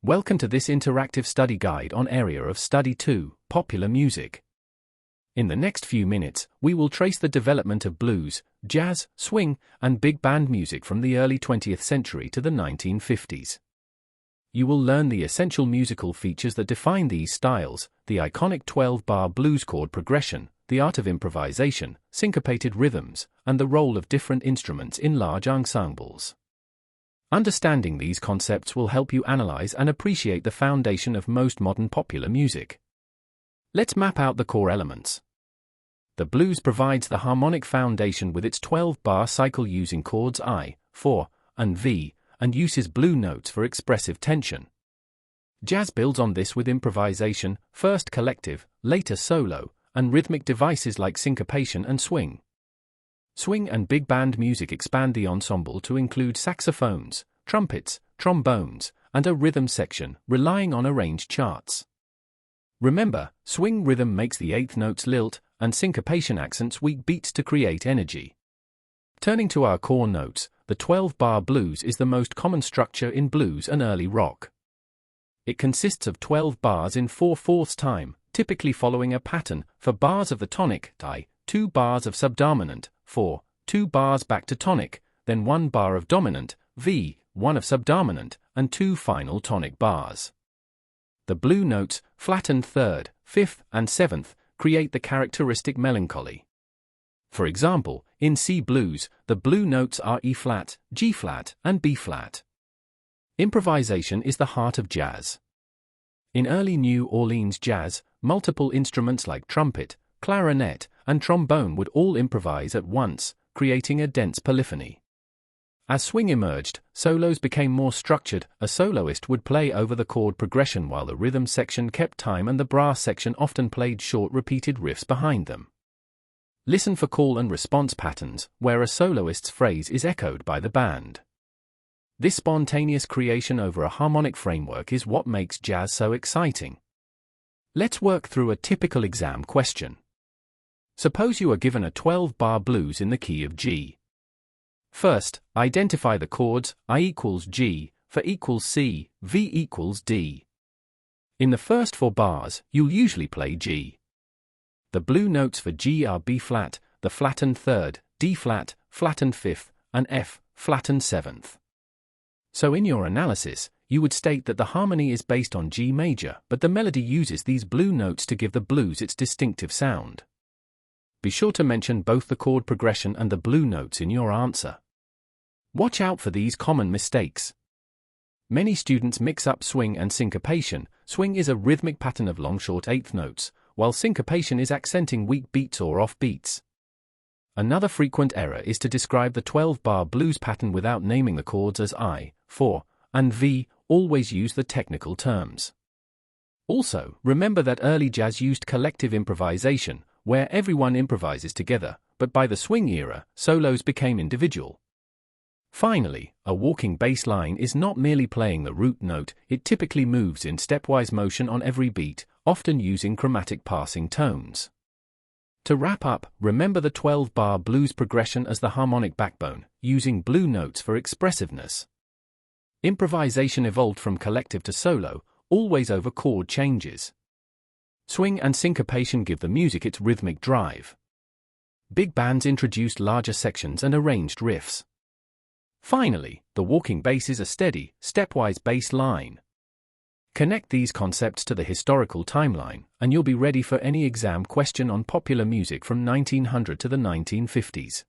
Welcome to this interactive study guide on Area of Study 2, Popular Music. In the next few minutes, we will trace the development of blues, jazz, swing, and big band music from the early 20th century to the 1950s. You will learn the essential musical features that define these styles, the iconic 12-bar blues chord progression, the art of improvisation, syncopated rhythms, and the role of different instruments in large ensembles. Understanding these concepts will help you analyze and appreciate the foundation of most modern popular music. Let's map out the core elements. The blues provides the harmonic foundation with its 12-bar cycle using chords I, 4, and V, and uses blue notes for expressive tension. Jazz builds on this with improvisation, first collective, later solo, and rhythmic devices like syncopation and swing. Swing and big band music expand the ensemble to include saxophones, trumpets, trombones, and a rhythm section, relying on arranged charts. Remember, swing rhythm makes the eighth notes lilt, and syncopation accents weak beats to create energy. Turning to our core notes, the 12-bar blues is the most common structure in blues and early rock. It consists of 12 bars in 4/4 time, typically following a pattern for bars of the tonic, I, 2 bars of subdominant, 4, 2 bars back to tonic, then 1 bar of dominant, V, 1 of subdominant, and 2 final tonic bars. The blue notes, flattened 3rd, 5th, and 7th, create the characteristic melancholy. For example, in C blues, the blue notes are E flat, G flat, and B flat. Improvisation is the heart of jazz. In early New Orleans jazz, multiple instruments like trumpet, clarinet, and trombone would all improvise at once, creating a dense polyphony. As swing emerged, solos became more structured. A soloist would play over the chord progression while the rhythm section kept time and the brass section often played short repeated riffs behind them. Listen for call and response patterns, where a soloist's phrase is echoed by the band. This spontaneous creation over a harmonic framework is what makes jazz so exciting. Let's work through a typical exam question. Suppose you are given a 12-bar blues in the key of G. First, identify the chords I equals G, for equals C, V equals D. In the first 4 bars, you'll usually play G. The blue notes for G are B flat, the flattened 3rd, D flat, flattened 5th, and F, flattened 7th. So in your analysis, you would state that the harmony is based on G major, but the melody uses these blue notes to give the blues its distinctive sound. Be sure to mention both the chord progression and the blue notes in your answer. Watch out for these common mistakes. Many students mix up swing and syncopation. Swing is a rhythmic pattern of long short eighth notes, while syncopation is accenting weak beats or off beats. Another frequent error is to describe the 12-bar blues pattern without naming the chords as I, 4, and V. Always use the technical terms. Also, remember that early jazz used collective improvisation, where everyone improvises together, but by the swing era, solos became individual. Finally, a walking bass line is not merely playing the root note, it typically moves in stepwise motion on every beat, often using chromatic passing tones. To wrap up, remember the 12-bar blues progression as the harmonic backbone, using blue notes for expressiveness. Improvisation evolved from collective to solo, always over chord changes. Swing and syncopation give the music its rhythmic drive. Big bands introduced larger sections and arranged riffs. Finally, the walking bass is a steady, stepwise bass line. Connect these concepts to the historical timeline, and you'll be ready for any exam question on popular music from 1900 to the 1950s.